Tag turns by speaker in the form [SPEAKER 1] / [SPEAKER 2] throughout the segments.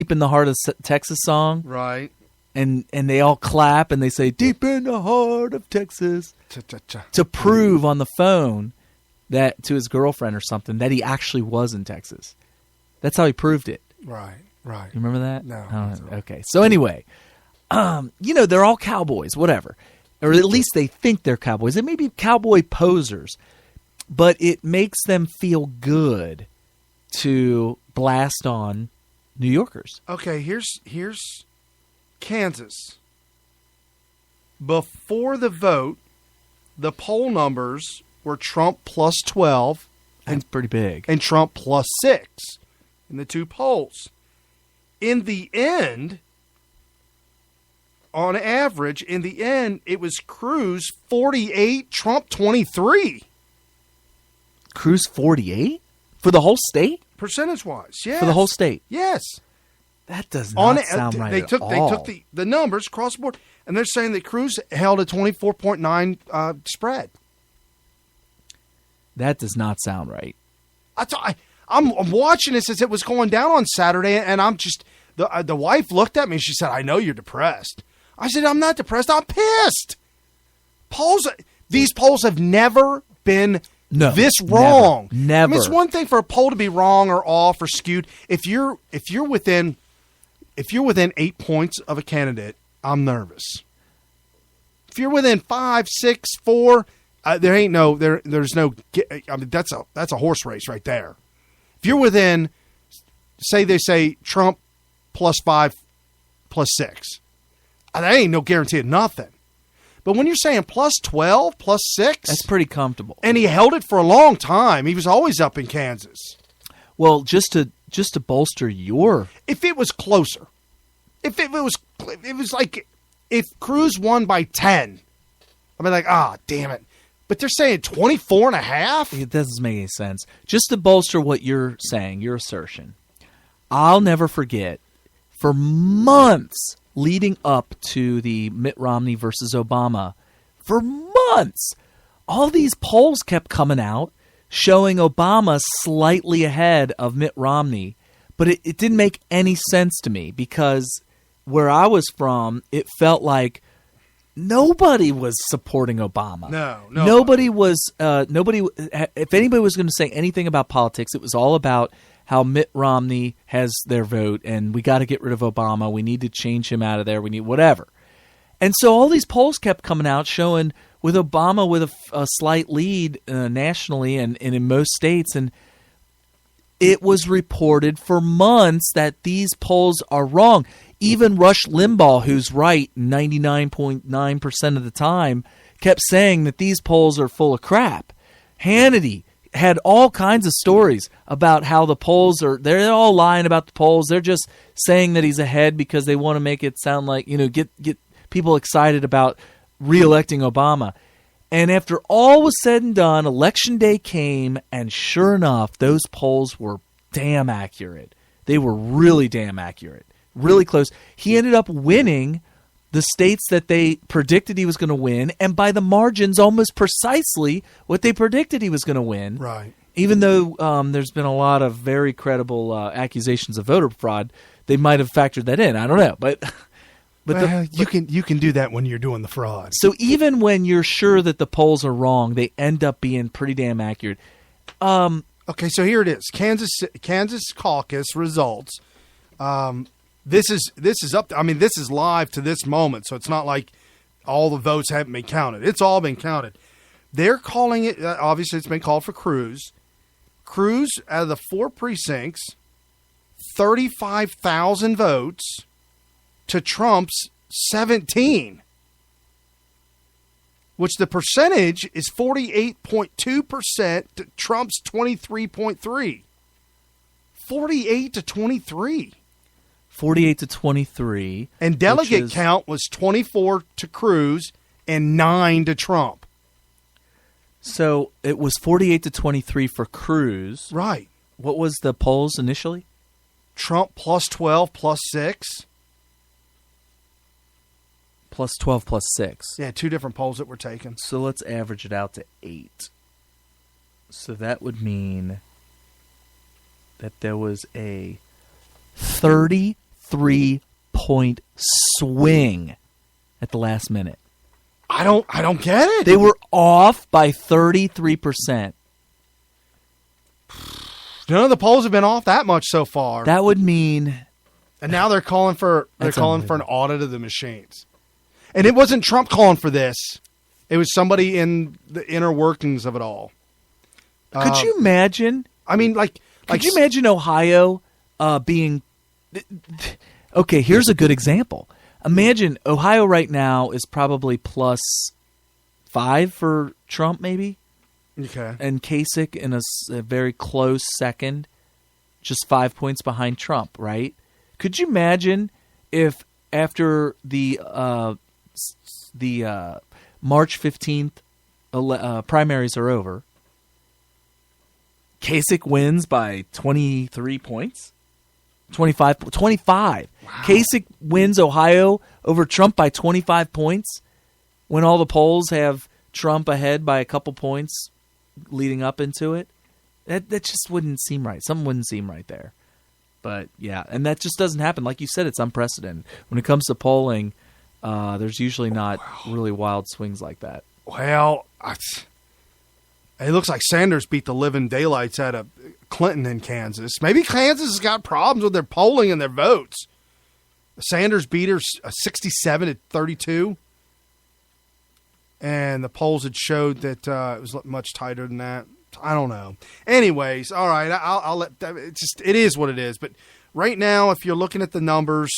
[SPEAKER 1] Deep in the Heart of Texas song.
[SPEAKER 2] Right.
[SPEAKER 1] And they all clap and they say, deep in the heart of Texas.
[SPEAKER 2] Cha-cha-cha.
[SPEAKER 1] To prove on the phone that to his girlfriend or something that he actually was in Texas. That's how he proved it.
[SPEAKER 2] Right.
[SPEAKER 1] You remember that?
[SPEAKER 2] No.
[SPEAKER 1] Okay. So anyway, they're all cowboys, whatever. Or at least they think they're cowboys. They may be cowboy posers. But it makes them feel good to blast on New Yorkers.
[SPEAKER 2] Okay, here's Kansas. Before the vote, the poll numbers were Trump plus 12.
[SPEAKER 1] That's pretty big.
[SPEAKER 2] And Trump plus 6 in the two polls. In the end, on average, it was Cruz 48, Trump 23.
[SPEAKER 1] Cruz 48? For the whole state?
[SPEAKER 2] Percentage-wise, yes.
[SPEAKER 1] For the whole state?
[SPEAKER 2] Yes.
[SPEAKER 1] That does not sound right
[SPEAKER 2] They took the numbers across the board, and they're saying that Cruz held a 24.9 spread.
[SPEAKER 1] That does not sound right.
[SPEAKER 2] I'm watching this as it was going down on Saturday, and I'm just the wife looked at me and she said, "I know you're depressed." I said, "I'm not depressed. I'm pissed." These polls have never been this wrong.
[SPEAKER 1] Never.
[SPEAKER 2] I mean, it's one thing for a poll to be wrong or off or skewed. If you're within 8 points of a candidate, I'm nervous. If you're within 5, 6, 4, there's no. I mean, that's a horse race right there. If you're within, they say Trump plus 5, plus 6, that ain't no guarantee of nothing. But when you're saying plus 12, plus 6...
[SPEAKER 1] That's pretty comfortable.
[SPEAKER 2] And he held it for a long time. He was always up in Kansas.
[SPEAKER 1] Well, just to bolster your...
[SPEAKER 2] If it was closer. If it was like... If Cruz won by 10, I'd be like, damn it. But they're saying 24 and a half?
[SPEAKER 1] It doesn't make any sense. Just to bolster what you're saying, your assertion, I'll never forget, for months... leading up to the Mitt Romney versus Obama, for months, all these polls kept coming out showing Obama slightly ahead of Mitt Romney. But it didn't make any sense to me because where I was from, it felt like nobody was supporting Obama.
[SPEAKER 2] No.
[SPEAKER 1] Nobody was, if anybody was going to say anything about politics, it was all about how Mitt Romney has their vote, and we got to get rid of Obama. We need to change him out of there. We need whatever. And so all these polls kept coming out showing with Obama with a slight lead nationally and in most states. And it was reported for months that these polls are wrong. Even Rush Limbaugh, who's right 99.9% of the time, kept saying that these polls are full of crap. Hannity had all kinds of stories about how the polls they're all lying about the polls. They're just saying that he's ahead because they want to make it sound like, get people excited about reelecting Obama. And after all was said and done, Election Day came, and sure enough, those polls were damn accurate. They were really damn accurate, really close. He ended up winning the states that they predicted he was going to win, and by the margins almost precisely what they predicted he was going to win.
[SPEAKER 2] Right.
[SPEAKER 1] Even though there's been a lot of very credible accusations of voter fraud, they might have factored that in. I don't know, but
[SPEAKER 2] you can do that when you're doing the fraud.
[SPEAKER 1] So even when you're sure that the polls are wrong, they end up being pretty damn accurate.
[SPEAKER 2] Okay, so here it is. Kansas caucus results. This is up. This is live to this moment, so it's not like all the votes haven't been counted. It's all been counted. They're calling it. Obviously, it's been called for Cruz. Cruz, out of the 4 precincts, 35,000 votes to Trump's 17, which the percentage is 48.2% to Trump's 23.3. 48 to 23.
[SPEAKER 1] 48 to 23.
[SPEAKER 2] And delegate count was 24 to Cruz and 9 to Trump.
[SPEAKER 1] So it was 48 to 23 for Cruz.
[SPEAKER 2] Right.
[SPEAKER 1] What was the polls initially?
[SPEAKER 2] Trump plus 12 plus 6.
[SPEAKER 1] Plus 12 plus 6.
[SPEAKER 2] Yeah, 2 different polls that were taken.
[SPEAKER 1] So let's average it out to 8. So that would mean that there was a 30 33-point swing at the last minute.
[SPEAKER 2] I don't get it.
[SPEAKER 1] They were off by 33%.
[SPEAKER 2] None of the polls have been off that much so far.
[SPEAKER 1] That would mean,
[SPEAKER 2] and now they're calling for an audit of the machines. And it wasn't Trump calling for this. It was somebody in the inner workings of it all.
[SPEAKER 1] Could you imagine?
[SPEAKER 2] I mean,
[SPEAKER 1] could you imagine Ohio being? Okay, here's a good example. Imagine Ohio right now is probably +5 for Trump, maybe.
[SPEAKER 2] Okay.
[SPEAKER 1] And Kasich in a very close second, just 5 points behind Trump, right? Could you imagine if after the March 15th primaries are over, Kasich wins by 23 points? 25. Wow. Kasich wins Ohio over Trump by 25 points when all the polls have Trump ahead by a couple points leading up into it. That just wouldn't seem right. Something wouldn't seem right there. But, yeah, and that just doesn't happen. Like you said, it's unprecedented. When it comes to polling, there's usually not really wild swings like that.
[SPEAKER 2] Well, it looks like Sanders beat the living daylights out of Clinton in Kansas. Maybe Kansas has got problems with their polling and their votes. Sanders beat her 67-32. And the polls had showed that it was much tighter than that. I don't know. Anyways, all right, I'll let it is what it is. But right now, if you're looking at the numbers,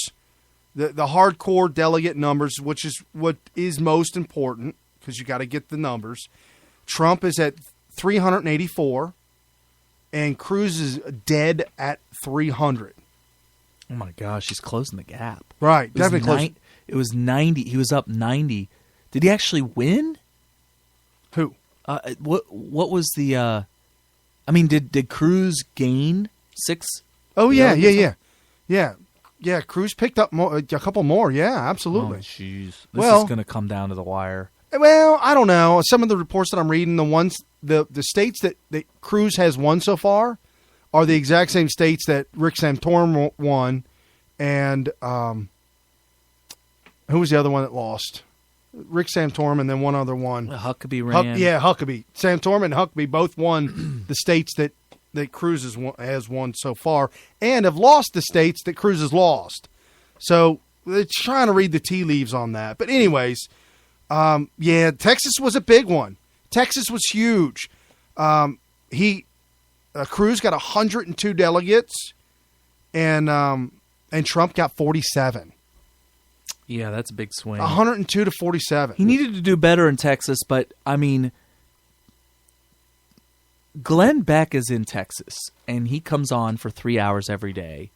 [SPEAKER 2] the hardcore delegate numbers, which is what is most important because you got to get the numbers, Trump is at 384, and Cruz is dead at 300.
[SPEAKER 1] Oh my gosh, he's closing the gap.
[SPEAKER 2] Right, definitely close.
[SPEAKER 1] It was 90. He was up 90. Did he actually win?
[SPEAKER 2] Who?
[SPEAKER 1] What was the? I mean, did Cruz gain 6?
[SPEAKER 2] Oh yeah. Cruz picked up a couple more. Yeah, absolutely.
[SPEAKER 1] Oh jeez, this is going to come down to the wire.
[SPEAKER 2] Well, I don't know. Some of the reports that I'm reading, the states that Cruz has won so far are the exact same states that Rick Santorum won, and who was the other one that lost? Rick Santorum and then one other one.
[SPEAKER 1] Huckabee ran.
[SPEAKER 2] Huckabee. Santorum and Huckabee both won the states that Cruz has won so far and have lost the states that Cruz has lost. So they're trying to read the tea leaves on that. But anyways, Texas was a big one. Texas was huge. Cruz got 102 delegates, and Trump got 47.
[SPEAKER 1] Yeah, that's a big swing.
[SPEAKER 2] 102 to 47.
[SPEAKER 1] He needed to do better in Texas, but, I mean, Glenn Beck is in Texas, and he comes on for 3 hours every day,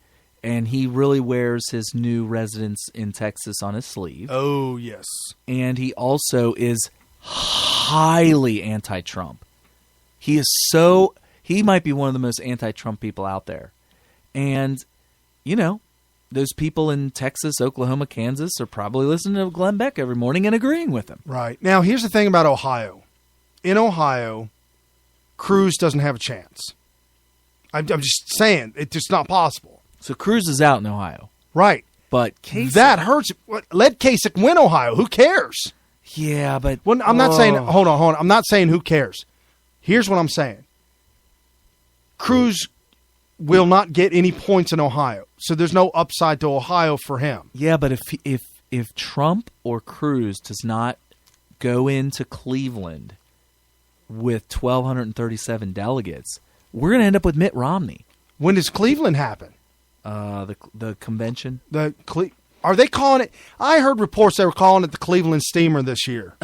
[SPEAKER 1] and he really wears his new residence in Texas on his sleeve.
[SPEAKER 2] Oh, yes.
[SPEAKER 1] And he also is highly anti-Trump. He might be one of the most anti-Trump people out there. And, those people in Texas, Oklahoma, Kansas are probably listening to Glenn Beck every morning and agreeing with him.
[SPEAKER 2] Right. Now, here's the thing about Ohio. In Ohio, Cruz doesn't have a chance. I'm just saying, it's just not possible.
[SPEAKER 1] So Cruz is out in Ohio.
[SPEAKER 2] Right.
[SPEAKER 1] But Kasich...
[SPEAKER 2] That hurts. Let Kasich win Ohio. Who cares?
[SPEAKER 1] Yeah, but...
[SPEAKER 2] Well, I'm not saying... Hold on. I'm not saying who cares. Here's what I'm saying. Cruz will not get any points in Ohio. So there's no upside to Ohio for him.
[SPEAKER 1] Yeah, but if Trump or Cruz does not go into Cleveland with 1,237 delegates, we're going to end up with Mitt Romney.
[SPEAKER 2] When does Cleveland happen?
[SPEAKER 1] The convention.
[SPEAKER 2] Are they calling it? I heard reports they were calling it the Cleveland Steamer this year.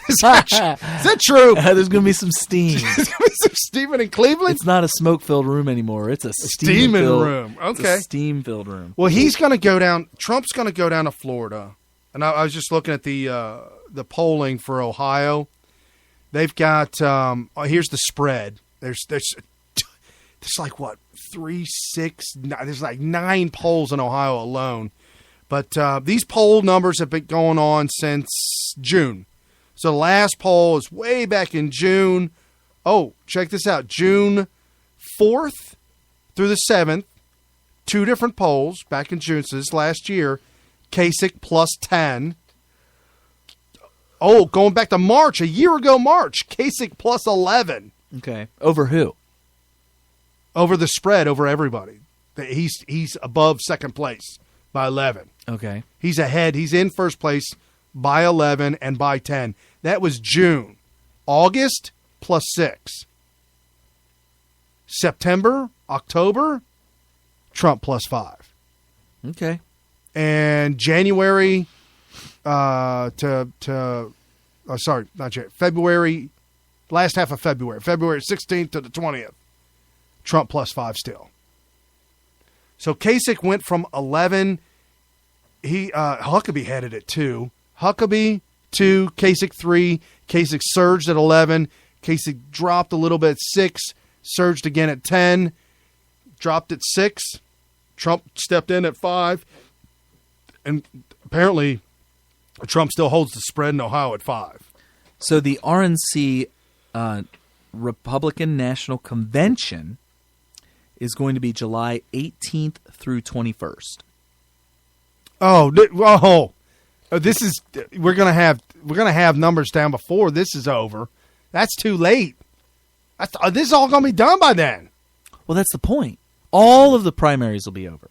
[SPEAKER 2] Is that true?
[SPEAKER 1] There's going to be some steam.
[SPEAKER 2] There's going to be some steaming in Cleveland?
[SPEAKER 1] It's not a smoke-filled room anymore. It's a
[SPEAKER 2] steaming room. Okay.
[SPEAKER 1] It's a steam-filled room.
[SPEAKER 2] Well, he's going to go down. Trump's going to go down to Florida. And I was just looking at the polling for Ohio. They've got, here's the spread. There's like, what, 3, 6, 9, there's like 9 polls in Ohio alone. But these poll numbers have been going on since June. So the last poll is way back in June. Oh, check this out. June 4th through the 7th, two different polls back in June, so this last year, Kasich plus 10. Oh, going back to March, a year ago March, Kasich plus 11.
[SPEAKER 1] Okay. Over who?
[SPEAKER 2] Over the spread, over everybody. He's above second place by 11.
[SPEAKER 1] Okay.
[SPEAKER 2] He's ahead. He's in first place by 11 and by 10. That was June. August, plus 6. September, October, Trump plus 5.
[SPEAKER 1] Okay.
[SPEAKER 2] And January February, last half of February 16th to the 20th, Trump plus 5 still. So Kasich went from 11. Huckabee had it at 2. Huckabee 2, Kasich 3. Kasich surged at 11. Kasich dropped a little bit at 6. Surged again at 10. Dropped at 6. Trump stepped in at 5. And apparently Trump still holds the spread in Ohio at 5.
[SPEAKER 1] So the RNC Republican National Convention is going to be July 18th through 21st.
[SPEAKER 2] This is we're gonna have numbers down before this is over. That's too late. This is all gonna be done by then.
[SPEAKER 1] Well, that's the point. All of the primaries will be over,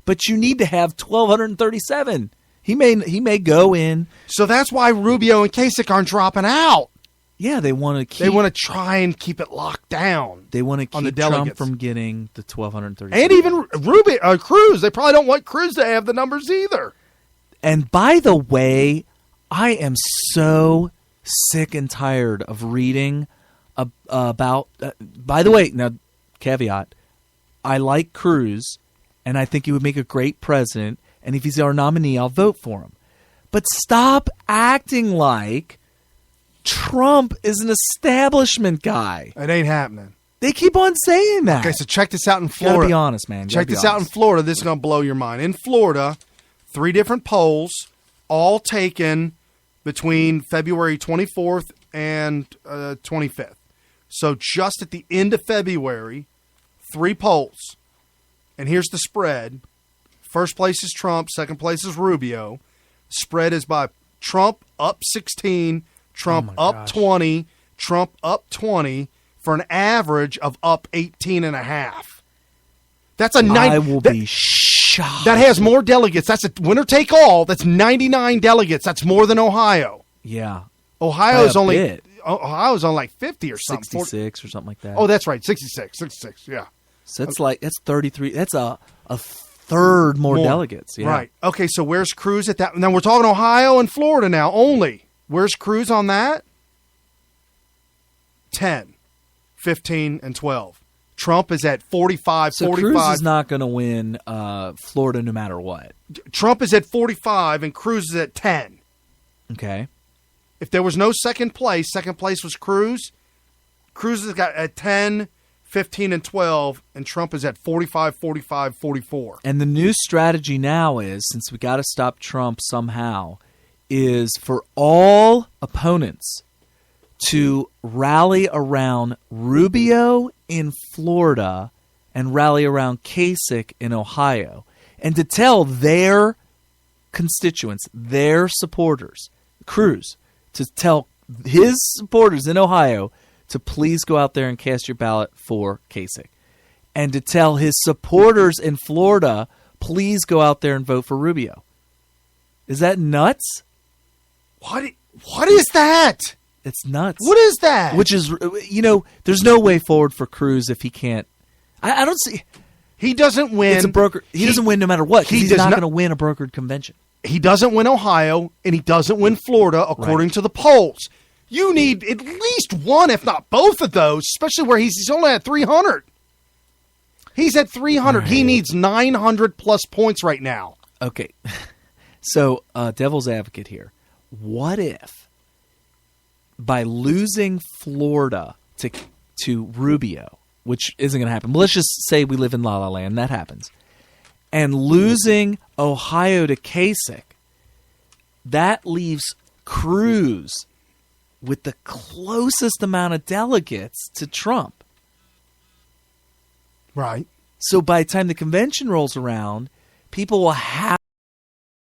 [SPEAKER 1] but you need to have 1,237. He may go in.
[SPEAKER 2] So that's why Rubio and Kasich aren't dropping out.
[SPEAKER 1] Yeah, they want to keep.
[SPEAKER 2] They want to try and keep it locked down.
[SPEAKER 1] They want to keep
[SPEAKER 2] the
[SPEAKER 1] Trump
[SPEAKER 2] delegates
[SPEAKER 1] from getting the 1,237.
[SPEAKER 2] And even Cruz. They probably don't want Cruz to have the numbers either.
[SPEAKER 1] And by the way, I am so sick and tired of reading about. By the way, now caveat: I like Cruz, and I think he would make a great president. And if he's our nominee, I'll vote for him. But stop acting like Trump is an establishment guy.
[SPEAKER 2] It ain't happening.
[SPEAKER 1] They keep on saying that.
[SPEAKER 2] Okay, so check this out in Florida.
[SPEAKER 1] Gotta be honest, man.
[SPEAKER 2] Check this out in Florida. This is going to blow your mind. In Florida, 3 different polls, all taken between February 24th and 25th. So just at the end of February, 3 polls. And here's the spread. First place is Trump. Second place is Rubio. Spread is by Trump up 16, Trump up 20, Trump up 20, for an average of up 18.5. That's a 9.
[SPEAKER 1] I will be shocked.
[SPEAKER 2] That has more delegates. That's a winner take all. That's 99 delegates. That's more than Ohio.
[SPEAKER 1] Yeah.
[SPEAKER 2] Ohio's only like 50 or something.
[SPEAKER 1] 66 or something like that.
[SPEAKER 2] Oh, that's right. 66, yeah.
[SPEAKER 1] So that's 33. That's a third more delegates. Yeah.
[SPEAKER 2] Right. Okay, so where's Cruz at that? Now we're talking Ohio and Florida now only. Where's Cruz on that? 10, 15, and 12. Trump is at 45,
[SPEAKER 1] so
[SPEAKER 2] 45.
[SPEAKER 1] Cruz is not going to win Florida no matter what.
[SPEAKER 2] Trump is at 45 and Cruz is at 10.
[SPEAKER 1] Okay.
[SPEAKER 2] If there was no second place was Cruz. Cruz has got at 10, 15, and 12, and Trump is at 45, 45, 44.
[SPEAKER 1] And the new strategy now is, since we got to stop Trump somehow, is for all opponents to rally around Rubio in Florida and rally around Kasich in Ohio, and to tell their constituents, their supporters, Cruz, to tell his supporters in Ohio to please go out there and cast your ballot for Kasich, and to tell his supporters in Florida, please go out there and vote for Rubio. Is that nuts?
[SPEAKER 2] What is that?
[SPEAKER 1] It's nuts.
[SPEAKER 2] What is that?
[SPEAKER 1] Which is, there's no way forward for Cruz if he can't. I don't see.
[SPEAKER 2] He doesn't win.
[SPEAKER 1] It's a broker. He doesn't win no matter what. He's not going to win a brokered convention.
[SPEAKER 2] He doesn't win Ohio, and he doesn't win Florida, according to the polls. You need at least one, if not both of those, especially where he's only at 300. He's at 300. Right. He needs 900 plus points right now.
[SPEAKER 1] Okay. So, devil's advocate here. What if, by losing Florida to Rubio, which isn't going to happen, but let's just say we live in La La Land, that happens, and losing Ohio to Kasich, that leaves Cruz with the closest amount of delegates to Trump.
[SPEAKER 2] Right.
[SPEAKER 1] So by the time the convention rolls around, people will have